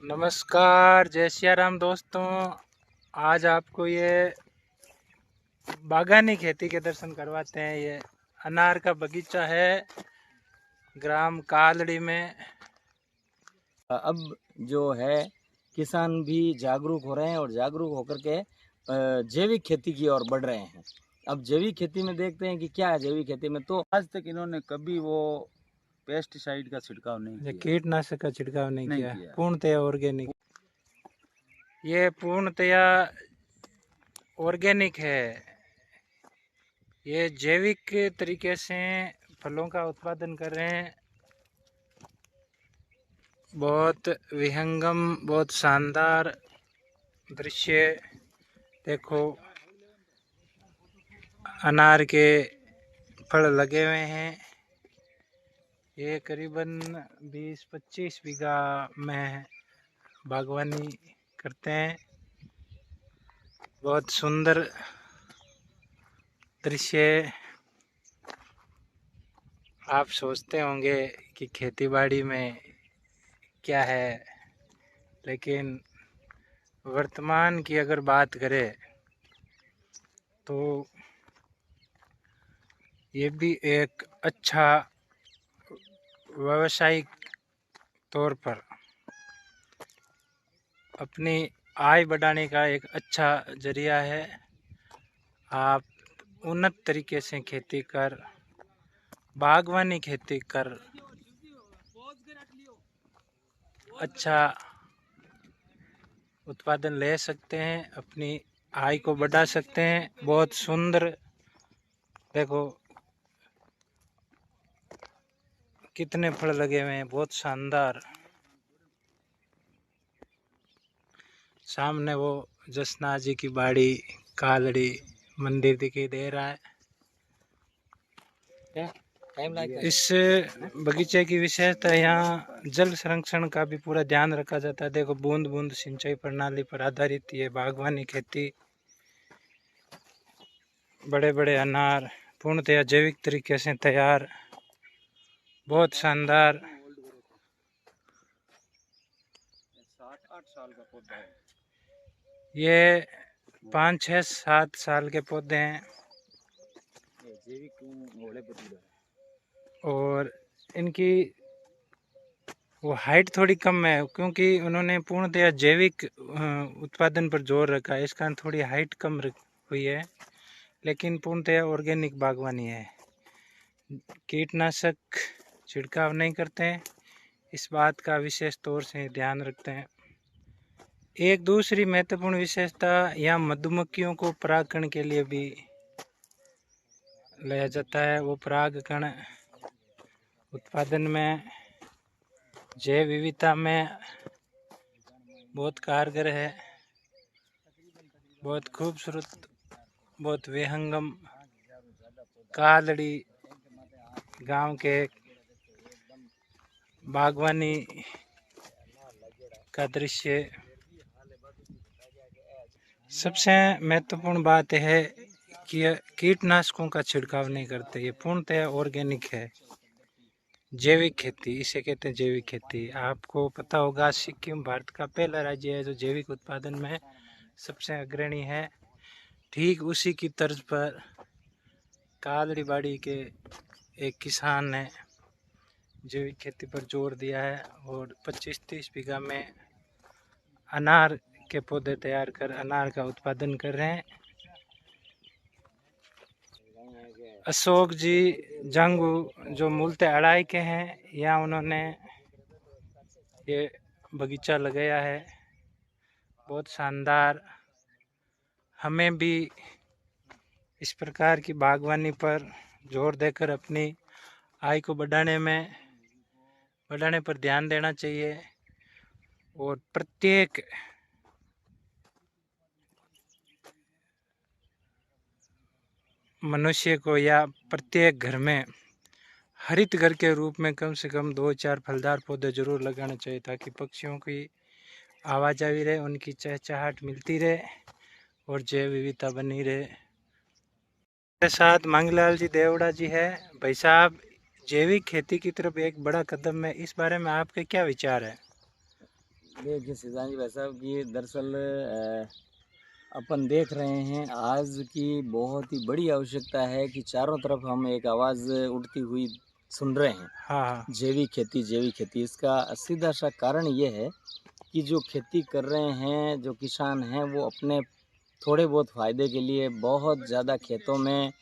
नमस्कार, जय सिया राम दोस्तों। आज आपको ये बागानी खेती के दर्शन करवाते हैं। ये अनार का बगीचा है ग्राम कालड़ी में। अब जो है किसान भी जागरूक हो रहे हैं और जागरूक होकर के जैविक खेती की ओर बढ़ रहे हैं। अब जैविक खेती में देखते हैं कि क्या है जैविक खेती में। तो आज तक इन्होंने कभी वो पेस्टिसाइड का छिड़काव नहीं किया, कीटनाशक का छिड़काव नहीं किया। किया। पूर्णतया ऑर्गेनिक। ये पूर्णतया ऑर्गेनिक है। ये जैविक तरीके से फलों का उत्पादन कर रहे हैं। बहुत विहंगम, बहुत शानदार दृश्य। देखो, अनार के फल लगे हुए हैं। ये करीबन 20-25 बीघा में बागवानी करते हैं। बहुत सुंदर दृश्य। आप सोचते होंगे कि खेतीबाड़ी में क्या है, लेकिन वर्तमान की अगर बात करें तो ये भी एक अच्छा व्यावसायिक तौर पर अपनी आय बढ़ाने का एक अच्छा जरिया है। आप उन्नत तरीके से खेती कर, बागवानी खेती कर अच्छा उत्पादन ले सकते हैं, अपनी आय को बढ़ा सकते हैं। बहुत सुंदर, देखो कितने फल लगे हुए हैं, बहुत शानदार। सामने वो जसना जी की बाड़ी, कालड़ी मंदिर दिखाई दे रहा है। इस बगीचे की विशेषता, यहाँ जल संरक्षण का भी पूरा ध्यान रखा जाता है। देखो, बूंद बूंद सिंचाई प्रणाली पर आधारित ये बागवानी खेती। बड़े बड़े अनार पूर्णतया जैविक तरीके से तैयार, बहुत शानदार। 7-8 साल का पौधा है। ये 5-6-7 साल के पौधे हैं और इनकी वो हाइट थोड़ी कम है, क्योंकि उन्होंने पूर्णतया जैविक उत्पादन पर जोर रखा है। इस कारण थोड़ी हाइट कम हुई है, लेकिन पूर्णतया ऑर्गेनिक बागवानी है। कीटनाशक छिड़काव नहीं करते हैं, इस बात का विशेष तौर से ध्यान रखते हैं। एक दूसरी महत्वपूर्ण विशेषता, यहाँ मधुमक्खियों को परागकण के लिए भी लाया जाता है। वो परागकण उत्पादन में, जैव विविधता में बहुत कारगर है। बहुत खूबसूरत, बहुत विहंगम कालड़ी गांव के बागवानी का दृश्य। सबसे महत्वपूर्ण बात यह है कि कीटनाशकों का छिड़काव नहीं करते। ये पूर्णतः ऑर्गेनिक है, जैविक खेती, इसे कहते हैं जैविक खेती। आपको पता होगा, सिक्किम भारत का पहला राज्य है जो जैविक उत्पादन में सबसे अग्रणी है। ठीक उसी की तर्ज पर कालड़ी बाड़ी के एक किसान ने जैविक खेती पर जोर दिया है और 25-30 बीघा में अनार के पौधे तैयार कर अनार का उत्पादन कर रहे हैं। अशोक जी जंगू, जो मूलतः अड़ाई के हैं, यहाँ उन्होंने ये बगीचा लगाया है। बहुत शानदार। हमें भी इस प्रकार की बागवानी पर जोर देकर अपनी आय को बढ़ाने पर ध्यान देना चाहिए। और प्रत्येक मनुष्य को या प्रत्येक घर में हरित घर के रूप में कम से कम 2-4 फलदार पौधे जरूर लगाने चाहिए, ताकि पक्षियों की आवाजाही रहे, उनकी चहचहाहट मिलती रहे और जैव विविधता बनी रहे। मेरे साथ मंगलाल जी देवड़ा जी है। भाई साहब, जैविक खेती की तरफ एक बड़ा कदम है, इस बारे में आपके क्या विचार है? देखिए सिद्धांत जी भाई साहब की दरअसल अपन देख रहे हैं आज की बहुत ही बड़ी आवश्यकता है कि चारों तरफ हम एक आवाज़ उठती हुई सुन रहे हैं। हाँ जैविक खेती इसका सीधा सा कारण ये है कि जो खेती कर रहे हैं जो किसान हैं वो अपने थोड़े बहुत फ़ायदे के लिए बहुत ज़्यादा खेतों में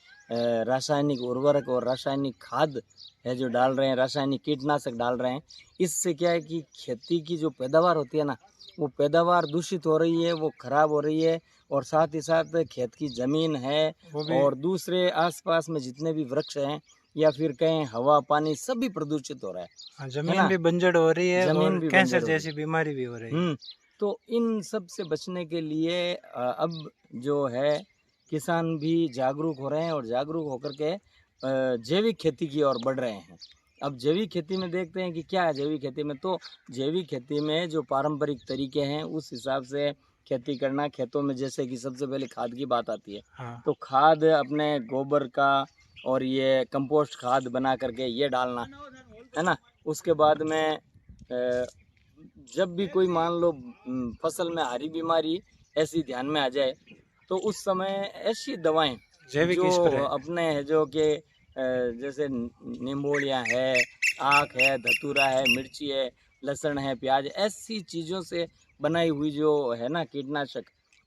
रासायनिक उर्वरक और रासायनिक खाद है जो डाल रहे हैं, रासायनिक कीटनाशक डाल रहे हैं। इससे क्या है कि खेती की जो पैदावार होती है ना, वो पैदावार दूषित हो रही है, वो ख़राब हो रही है और साथ ही साथ खेत की ज़मीन है वो भी। और दूसरे आसपास में जितने भी वृक्ष हैं या फिर कहें हवा पानी सभी प्रदूषित हो रहा हाँ, है जमीन ना? भी बंजर हो रही है ज़मीन और भी कैंसर बंजर हो रही जैसी बीमारी भी हो रही है। तो इन सब से बचने के लिए अब जो है किसान भी जागरूक हो रहे हैं और जागरूक होकर के जैविक खेती की ओर बढ़ रहे हैं। अब जैविक खेती में देखते हैं कि क्या है जैविक खेती में, तो जैविक खेती में जो पारंपरिक तरीके हैं उस हिसाब से खेती करना, खेतों में जैसे कि सबसे पहले खाद की बात आती है। हाँ तो खाद अपने गोबर का और ये कंपोस्ट खाद बना करके ये डालना, है ना? उसके बाद में जब भी कोई मान लो फसल में हरी बीमारी ऐसी ध्यान में आ जाए तो उस समय ऐसी दवाएं जैविक जो स्प्रे। अपने है जो कि जैसे नींबोड़ियाँ है, आक है, धतूरा है, मिर्ची है, लहसुन है, प्याज, ऐसी चीज़ों से बनाई हुई जो है ना कीटनाशक,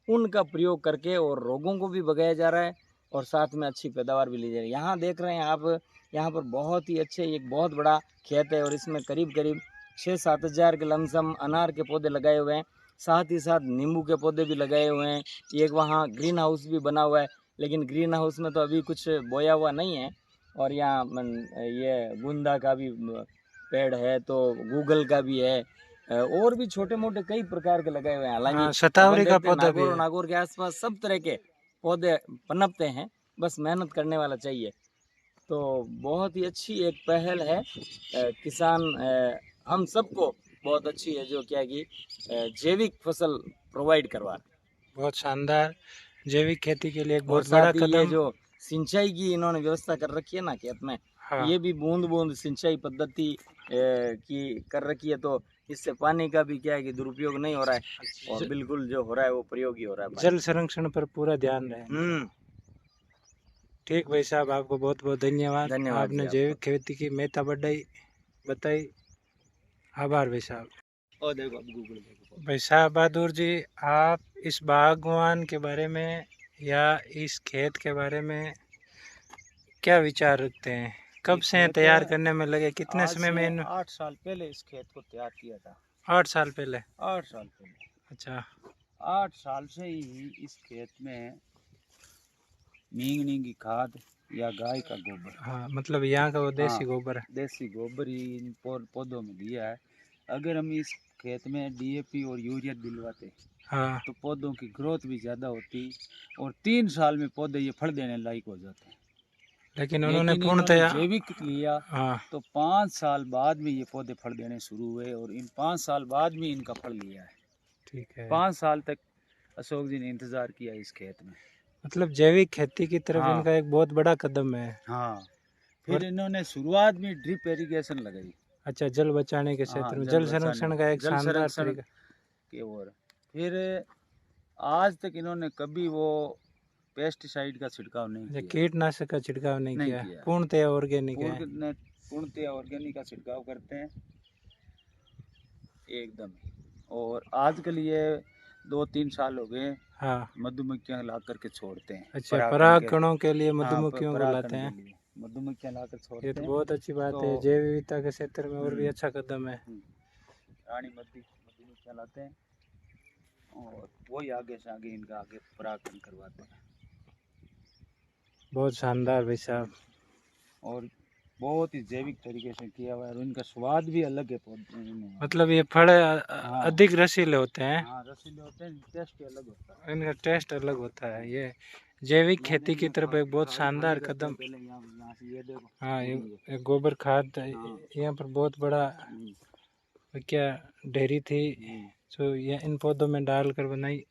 उनका प्रयोग करके और रोगों को भी भगाया जा रहा है और साथ में अच्छी पैदावार भी ली जा रही है। यहाँ देख रहे हैं आप, यहाँ पर बहुत ही अच्छे एक बहुत बड़ा खेत है और इसमें करीब करीब 6-7 हज़ार के लमसम अनार के पौधे लगाए हुए हैं, साथ ही साथ नींबू के पौधे भी लगाए हुए हैं। एक वहाँ ग्रीन हाउस भी बना हुआ है, लेकिन ग्रीन हाउस में तो अभी कुछ बोया हुआ नहीं है। और यहाँ ये गुंदा का भी पेड़ है, तो गूगल का भी है, और भी छोटे मोटे कई प्रकार के लगाए हुए हैं। हालांकि हाँ, अपन शतावरी का देखते हैं पौधा भी नागौर और है। नागौर के आसपास सब तरह के पौधे पनपते हैं, बस मेहनत करने वाला चाहिए। तो बहुत ही अच्छी एक पहल है किसान हम सबको बहुत अच्छी है जो क्या कि जैविक फसल प्रोवाइड करवा रहे हैं। बहुत शानदार। जैविक खेती के लिए एक और बहुत बड़ा साथ ही ये कदम। जो सिंचाई की इन्होंने व्यवस्था कर रखी है ना खेत में, हाँ ये भी बूंद बूंद सिंचाई पद्धति की कर रखी है, तो इससे पानी का भी क्या है कि दुरुपयोग नहीं हो रहा है और बिल्कुल जो हो रहा है वो प्रयोग ही हो रहा है जल पानी। संरक्षण पर पूरा ध्यान रहे। ठीक भाई साहब, आपको बहुत बहुत धन्यवाद। धन्यवाद जी आपने आपका। जैविक खेती की महत्ता बढ़ाई बताई। आभार भाई साहब। और देखो अब गूगल देखो। भाई साहब बहादुर जी, आप इस बागवान के बारे में या इस खेत के बारे में क्या विचार रखते हैं? कब से खेत तैयार करने में लगे, कितने आज समय से में इन 8 साल पहले इस खेत को तैयार किया था। 8 साल पहले? 8 साल पहले। अच्छा 8 साल से ही इस खेत में मींगनी की खाद या गाय का गोबर, हाँ, मतलब यहाँ का वो देसी हाँ, गोबर है। देसी गोबर ही इन पौधों में दिया है। अगर हम इस खेत में डीएपी और यूरिया दिलवाते हाँ तो पौधों की ग्रोथ भी ज़्यादा होती और 3 साल में पौधे ये फल देने लायक हो जाते हैं। लेकिन उन्होंने लेकिन इन्होंने पूर्णतया जैविक लिया हाँ तो 5 साल बाद में ये पौधे फल देने शुरू हुए और इन 5 साल बाद में इनका फल लिया है। ठीक है। 5 साल तक अशोक जी ने इंतज़ार किया इस खेत में। मतलब जैविक खेती की तरफ हाँ इनका एक बहुत बड़ा कदम है। हाँ, फिर और इन्होंने शुरुआत में ड्रिप इरिगेशन लगाई। अच्छा, जल बचाने के हाँ, क्षेत्र में जल जल बचाने संरक्षण का एक जल शानदार संरक्षण तरीका। के ओर। फिर आज तक इन्होंने कभी वो पेस्टिसाइड का छिड़काव नहीं अच्छा, किया। कीटनाशक का छिड़काव नहीं नहीं किया, किया। पूर्णतया ऑर्गेनिक है। पूर्णतया ऑर्गेनिक का छिड़काव करते हैं एकदम। और आजकल ये 2-3 साल हो गए हाँ मधुमक्खियाँ ला करके छोड़ते हैं अच्छा, परागण के। परागकणों के लिए हाँ, मधुमक्खियों को परागण लाते के हैं। लिए मधुमक्खियाँ ला कर ये छोड़ते तो हैं। बहुत अच्छी बात है, तो जैव विविधता के क्षेत्र में और भी अच्छा कदम है। रानी मधुमक्खियाँ लाते हैं और वही आगे से आगे इनका आगे परागण करवाते हैं। बहुत शानदार भाई साहब। और बहुत ही जैविक तरीके से किया हुआ है और इनका स्वाद भी अलग है पौधे में। मतलब ये फल हाँ अधिक रसीले होते हैं। हाँ, रसीले होते हैं, टेस्ट अलग होता है। इनका टेस्ट अलग होता है। ये जैविक खेती की तरफ एक बहुत शानदार कदम। पहले यहाँ से ये देखो। हाँ, ये गोबर खाद यहाँ पर बहुत बड़ा क्या डेयरी थी जो ये इन पौधों में डालकर बनाई।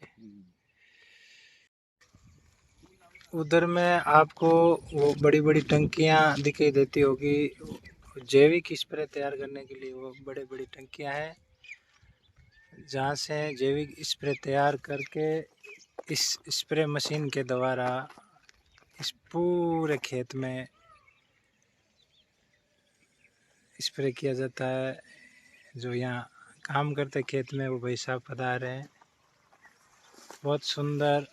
उधर में आपको वो बड़ी बड़ी टंकियाँ दिखाई देती होगी, जैविक स्प्रे तैयार करने के लिए वो बड़े बड़ी टंकियाँ हैं जहाँ से जैविक स्प्रे तैयार करके इस स्प्रे मशीन के द्वारा इस पूरे खेत में स्प्रे किया जाता है। जो यहाँ काम करते खेत में वो भाई साहब पधारे हैं। बहुत सुंदर